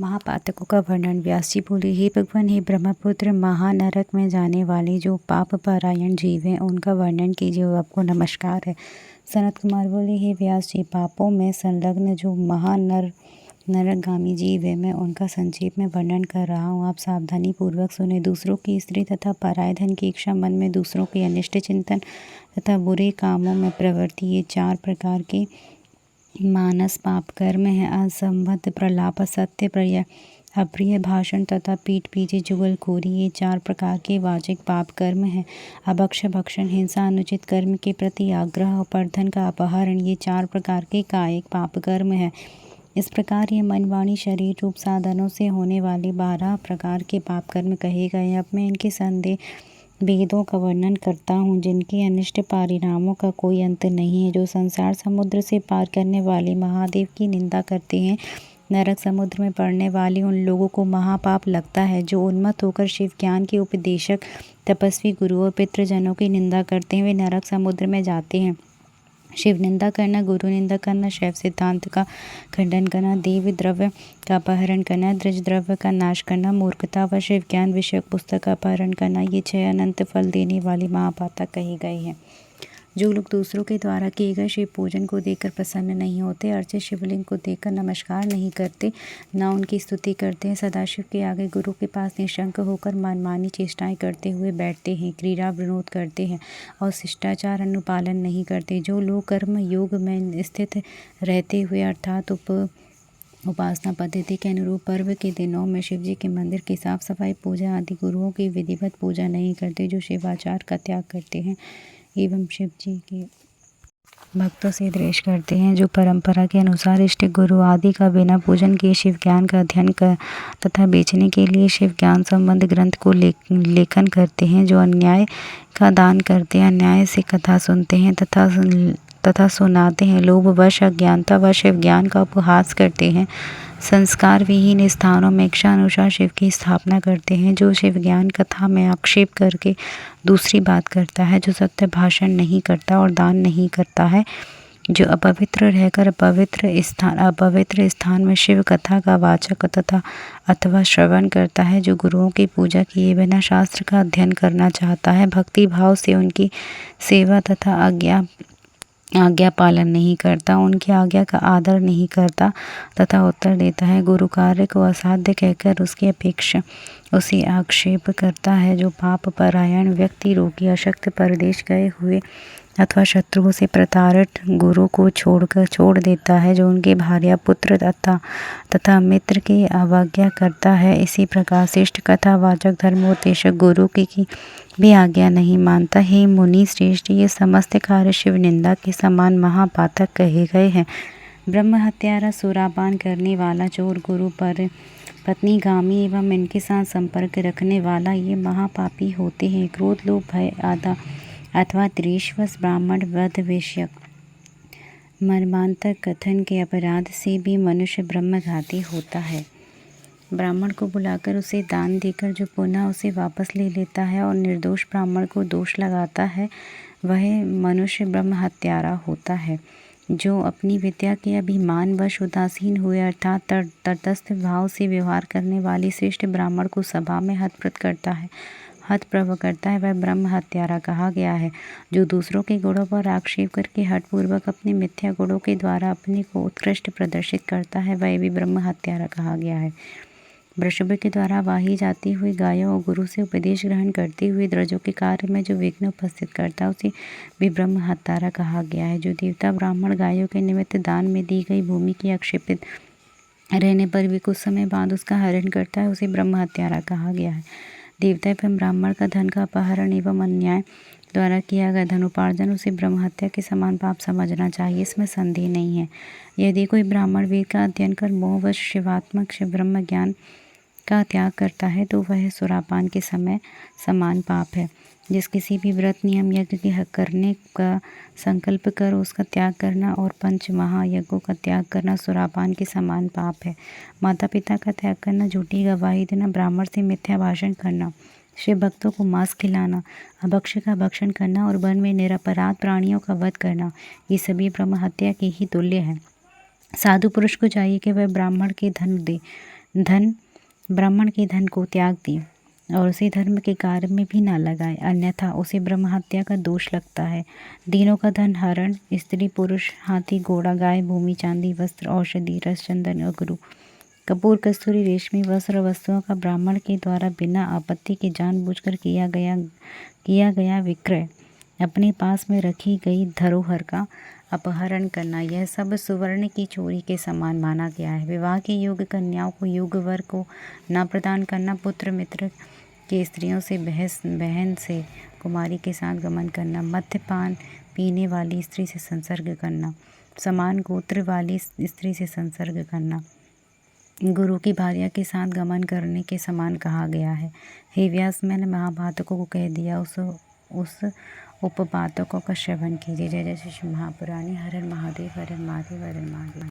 महापातकों का वर्णन। व्यास जी बोले, हे भगवान, हे ब्रह्मपुत्र, महानरक में जाने वाले जो पाप परायण जीव हैं उनका वर्णन कीजिए, आपको नमस्कार है। सनत कुमार बोले, हे व्यास जी, पापों में संलग्न जो नरकगामी जीव है मैं उनका संक्षेप में वर्णन कर रहा हूँ, आप सावधानी पूर्वक सुने। दूसरों की स्त्री तथा पराय धन की इच्छा, मन में दूसरों के अनिष्ट चिंतन तथा बुरे कामों में प्रवृत्ति, ये 4 प्रकार के मानस पाप कर्म है। असंबद्ध प्रलाप, असत्य अप्रिय भाषण तथा पीठ पीछे चुगलखोरी, ये 4 प्रकार के वाचिक पाप कर्म है। अभक्ष, भक्षण, हिंसा, अनुचित कर्म के प्रति आग्रह और परधन का अपहरण, ये 4 प्रकार के कायिक पाप कर्म है। इस प्रकार ये मन, वाणी, शरीर रूप साधनों से होने वाले 12 प्रकार के पाप कर्म कहे गए। अब मैं इनके संदेह भेदों का वर्णन करता हूँ, जिनके अनिष्ट परिणामों का कोई अंत नहीं है। जो संसार समुद्र से पार करने वाले महादेव की निंदा करते हैं, नरक समुद्र में पड़ने वाले उन लोगों को महापाप लगता है। जो उन्मत्त होकर शिव ज्ञान के उपदेशक तपस्वी गुरुओं और पितृजनों की निंदा करते हैं, वे नरक समुद्र में जाते हैं। शिव निंदा करना, गुरु निंदा करना, शैव सिद्धांत का खंडन करना, देव द्रव्य का अपहरण करना, द्रज द्रव्य का नाश करना, मूर्खता व शिव ज्ञान विषयक पुस्तक का अपहरण करना, ये 6 अनंत फल देने वाले महापातक कहे गए हैं। जो लोग दूसरों के द्वारा किए गए शिव पूजन को देखकर प्रसन्न नहीं होते, अर्चित शिवलिंग को देखकर नमस्कार नहीं करते, न उनकी स्तुति करते हैं, सदाशिव के आगे गुरु के पास निशंक होकर मनमानी चेष्टाएं करते हुए बैठते हैं, क्रीड़ा विनोद करते हैं और शिष्टाचार अनुपालन नहीं करते, जो लोग कर्म योग में स्थित रहते हुए अर्थात उपासना पद्धति के अनुरूप पर्व के दिनों में शिव जी के मंदिर की साफ सफाई, पूजा आदि गुरुओं की विधिवत पूजा नहीं करते, जो शिवाचार का त्याग करते हैं एवं शिव जी के भक्तों से द्वेष करते हैं, जो परंपरा के अनुसार इष्ट गुरु आदि का बिना पूजन किए शिव ज्ञान का अध्ययन कर तथा बेचने के लिए शिव ज्ञान संबंध ग्रंथ को लेखन करते हैं, जो अन्याय का दान करते हैं, अन्याय से कथा सुनते हैं तथा सुनाते हैं, लोभवश अज्ञानता व शिव ज्ञान का उपहास करते हैं, संस्कार विहीन स्थानों में इच्छा अनुसार शिव की स्थापना करते हैं, जो शिव ज्ञान कथा में आक्षेप करके दूसरी बात करता है, जो सत्य भाषण नहीं करता और दान नहीं करता है, जो अपवित्र रहकर अपवित्र स्थान में शिव कथा का वाचक तथा अथवा श्रवण करता है, जो गुरुओं की पूजा किए बिना शास्त्र का अध्ययन करना चाहता है, भक्ति भाव से उनकी सेवा तथा आज्ञा पालन नहीं करता, उनकी आज्ञा का आदर नहीं करता तथा उत्तर देता है, गुरु कार्य को असाध्य कहकर उसे आक्षेप करता है, जो पाप परायण व्यक्ति, रोगी, अशक्त, परदेश गए हुए अथवा शत्रुओं से प्रताड़ित गुरु को छोड़ देता है, जो उनके भार्या पुत्र तथा मित्र की अवज्ञा करता है, इसी प्रकार श्रेष्ठ कथावाचक धर्मोपदेशक गुरु की भी आज्ञा नहीं मानता। हे मुनि श्रेष्ठ, ये समस्त कार्य शिव निंदा के समान महापातक कहे गए हैं। ब्रह्म हत्यारा, सुरापान करने वाला, चोर, गुरु पर पत्नी गामी एवं इनके साथ संपर्क रखने वाला, ये महापापी होते हैं। क्रोध, लोभ, भय अथवा त्रिशवस, ब्राह्मण वध, वेश्या, मर्मांतक कथन के अपराध से भी मनुष्य ब्रह्मघाती होता है। ब्राह्मण को बुलाकर उसे दान देकर जो पुनः उसे वापस ले लेता है और निर्दोष ब्राह्मण को दोष लगाता है, वह मनुष्य ब्रह्म हत्यारा होता है। जो अपनी विद्या के अभिमानवश उदासीन हुए अर्थात तटस्थ भाव से व्यवहार करने वाले श्रेष्ठ ब्राह्मण को सभा में हतप्रभ करता है, वह ब्रह्म हत्यारा कहा गया है। जो दूसरों के गुणों पर आक्षेप करके हठपूर्वक अपने मिथ्या गुणों के द्वारा अपने को उत्कृष्ट प्रदर्शित करता है, वह भी ब्रह्म हत्यारा कहा गया है। वृषभ के द्वारा वाही जाती हुई गायों और गुरु से उपदेश ग्रहण करते हुए द्रजों के कार्य में जो विघ्न उपस्थित करता है, उसे भी ब्रह्म हत्यारा कहा गया है। जो देवता ब्राह्मण गायों के निमित्त दान में दी गई भूमि की आक्षेपित रहने पर भी कुछ समय बाद उसका हरण करता है, उसे ब्रह्म हत्यारा कहा गया है। देवता एवं ब्राह्मण का धन का अपहरण एवं अन्याय द्वारा किया गया धनोपार्जन उसे ब्रह्म हत्या के समान पाप समझना चाहिए, इसमें संदेह नहीं है। यदि कोई ब्राह्मण वेद का अध्ययन कर मोहवश शिवात्मक शिव ब्रह्म ज्ञान का त्याग करता है, तो वह सुरापान के समय समान पाप है। जिस किसी भी व्रत नियम यज्ञ के हक करने का संकल्प कर उसका त्याग करना और पंच महायज्ञों का त्याग करना सुरापान के समान पाप है। माता पिता का त्याग करना, झूठी गवाही देना, ब्राह्मण से मिथ्या भाषण करना, शिव भक्तों को मांस खिलाना, अभक्ष्य का भक्षण करना और वन में निरपराध प्राणियों का वध करना, ये सभी ब्रह्म हत्या के ही तुल्य हैं। साधु पुरुष को चाहिए कि वह ब्राह्मण के धन दे, धन ब्राह्मण के धन को त्याग दी और उसे धर्म के कार्य में भी न लगाए, अन्यथा उसे ब्रह्म हत्या का दोष लगता है। दीनों का धन हरण, स्त्री पुरुष, हाथी घोड़ा, गाय, भूमि, चांदी, वस्त्र, औषधि, रस, चंदन और गुरु, कपूर, कस्तूरी, रेशमी वस्त्र वस्तुओं का ब्राह्मण के द्वारा बिना आपत्ति के जानबूझकर किया गया विक्रय, अपने पास में रखी गई धरोहर का अपहरण करना, यह सब सुवर्ण की चोरी के समान माना गया है। विवाह के योग्य कन्याओं को योग्य वर को न प्रदान करना, पुत्र मित्र के स्त्रियों से बहन से कुमारी के साथ गमन करना, मद्यपान पीने वाली स्त्री से संसर्ग करना, समान गोत्र वाली स्त्री से संसर्ग करना, गुरु की भार्या के साथ गमन करने के समान कहा गया है। हे व्यास, मैंने महापातकों को कह दिया, उस उपपातकों का श्रवण कीजिए। जय जय श्री महापुराणी। हर हर महादेव, हर हर महादेव, हर हर महादेव।